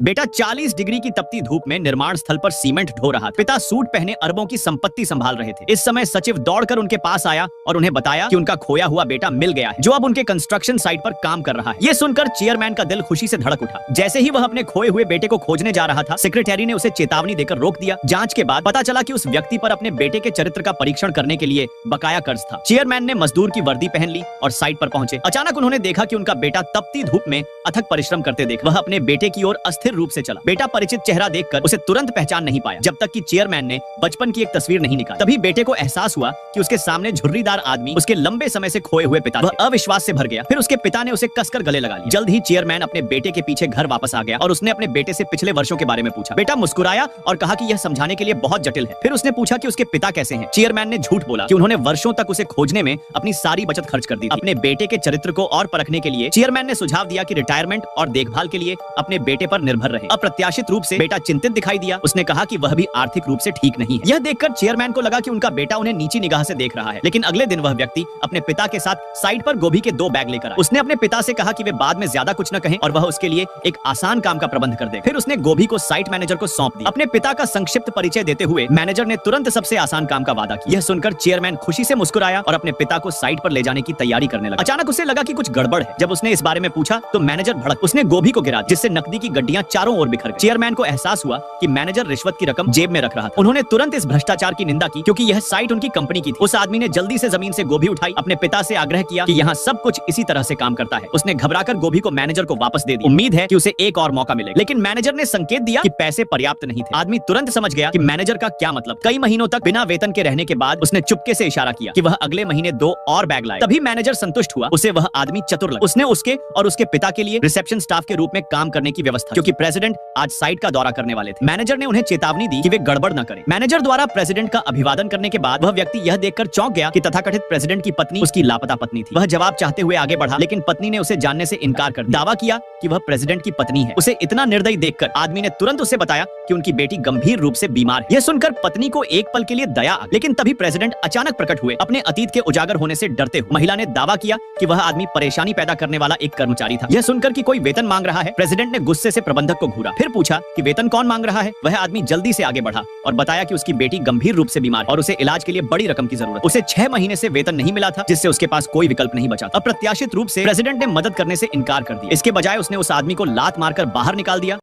बेटा 40 डिग्री की तपती धूप में निर्माण स्थल पर सीमेंट ढो रहा था। पिता सूट पहने अरबों की संपत्ति संभाल रहे थे। इस समय सचिव दौड़कर उनके पास आया और उन्हें बताया कि उनका खोया हुआ बेटा मिल गया है, जो अब उनके कंस्ट्रक्शन साइट पर काम कर रहा है। ये सुनकर चेयरमैन का दिल खुशी से धड़क उठा। जैसे ही वह अपने खोए हुए बेटे को खोजने जा रहा था, सेक्रेटरी ने उसे चेतावनी देकर रोक दिया। जांच के बाद पता चला कि उस व्यक्ति पर अपने बेटे के चरित्र का परीक्षण करने के लिए बकाया कर्ज था। चेयरमैन ने मजदूर की वर्दी पहन ली और साइट पर पहुंचे। अचानक उन्होंने देखा कि उनका बेटा तपती धूप में अथक परिश्रम करते देख वह अपने बेटे की ओर अस्थिर रूप से चला। बेटा परिचित चेहरा देखकर उसे तुरंत पहचान नहीं पाया, जब तक कि चेयरमैन ने बचपन की एक तस्वीर नहीं निकाली। तभी बेटे को एहसास हुआ कि उसके सामने झुर्रीदार आदमी उसके लंबे समय से खोए हुए पिता। वह अविश्वास से भर गया। फिर उसके पिता ने उसे कसकर गले लगा लिया। जल्द ही चेयरमैन अपने बेटे के पीछे घर वापस आ गया और उसने अपने बेटे से पिछले वर्षों के बारे में पूछा। बेटा मुस्कुराया और कहा कि यह समझाने के लिए बहुत जटिल है। फिर उसने पूछा कि उसके पिता कैसे हैं। चेयरमैन ने झूठ बोला कि उन्होंने वर्षों तक उसे खोजने में अपनी सारी बचत खर्च कर दी थी। अपने बेटे के चरित्र को और परखने के लिए चेयरमैन ने सुझाव दिया कि रिटायरमेंट और देखभाल के लिए अपने बेटे पर निर्भर रहे। अप्रत्याशित रूप से बेटा चिंतित दिखाई दिया। उसने कहा कि वह भी आर्थिक रूप से ठीक नहीं है। यह देखकर चेयरमैन को लगा कि उनका बेटा उन्हें नीची निगाह से देख रहा है। लेकिन अगले दिन वह व्यक्ति अपने पिता के साथ साइट पर गोभी के 2 बैग लेकर आया। उसने अपने पिता से कहा कि वे बाद में ज्यादा कुछ न कहें और वह उसके लिए एक आसान काम का प्रबंध कर दे। फिर उसने गोभी को साइट मैनेजर को सौंप दी। अपने पिता का संक्षिप्त परिचय देते हुए मैनेजर ने तुरंत सबसे आसान काम का वादा किया। यह सुनकर चेयरमैन खुशी से मुस्कुराया और अपने पिता को साइट पर ले जाने की तैयारी करने लगा। अचानक उसे लगा कि कुछ गड़बड़ है। जब उसने इस बारे में पूछा तो मैनेजर भड़क। उसने गोभी को गिरा, जिससे नकदी की गड्डियां चारों ओर बिखर गईं। चेयरमैन को एहसास हुआ कि मैनेजर रिश्वत की रकम जेब में रख रहा था। उन्होंने तुरंत इस भ्रष्टाचार की निंदा की, क्योंकि यह साइट उनकी कंपनी की थी। उस आदमी ने जल्दी से जमीन से गोभी उठाई, अपने पिता से आग्रह किया कि यहाँ सब कुछ इसी तरह से काम करता है। उसने घबराकर गोभी को मैनेजर को वापस दे दी। उम्मीद है कि उसे एक और मौका मिलेगा, लेकिन मैनेजर ने संकेत दिया कि पैसे पर्याप्त नहीं थे। आदमी तुरंत समझ गया कि मैनेजर का क्या मतलब। कई महीनों तक बिना वेतन के रहने के बाद उसने चुपके से इशारा किया कि वह अगले महीने 2 और बैग लाए। तभी मैनेजर संतुष्ट हुआ। उसे वह आदमी चतुर लगा। उसने उसके और उसके पिता के लिए रिसेप्शन स्टाफ के रूप में काम करने की व्यवस्था, क्योंकि प्रेसिडेंट आज साइट का दौरा करने वाले थे। मैनेजर ने उन्हें चेतावनी दी कि वे गड़बड़ न करें। मैनेजर द्वारा प्रेसिडेंट का अभिवादन करने के बाद वह व्यक्ति यह देखकर चौंक गया कि तथाकथित प्रेसिडेंट की पत्नी उसकी लापता पत्नी थी। वह जवाब चाहते हुए आगे बढ़ा, लेकिन पत्नी ने उसे जानने से इनकार कर दिया। दावा किया कि वह प्रेसिडेंट की पत्नी है। उसे इतना निर्दयी देखकर आदमी ने तुरंत उसे बताया कि उनकी बेटी गंभीर रूप से बीमार है। यह सुनकर पत्नी को एक पल के लिए दया आ गई, लेकिन तभी प्रेसिडेंट अचानक प्रकट हुए, अपने अतीत के उजागर होने से डरते हुए। महिला ने दावा किया कि वह आदमी परेशानी पैदा करने वाला एक कर्मचारी था। यह सुनकर कि कोई वेतन मांग रहा है, प्रेसिडेंट ने गुस्से से प्रबंधक को घूरा। फिर पूछा कि वेतन कौन मांग रहा है। वह आदमी जल्दी से आगे बढ़ा और बताया कि उसकी बेटी गंभीर रूप से बीमार और उसे इलाज के लिए बड़ी रकम की जरूरत। उसे 6 महीने से वेतन नहीं मिला था, जिससे उसके पास कोई विकल्प नहीं बचा। अप्रत्याशित रूप से प्रेसिडेंट ने मदद करने से इनकार कर दिया। इसके बजाय उसने उस आदमी को लात मारकर बाहर निकाल दिया।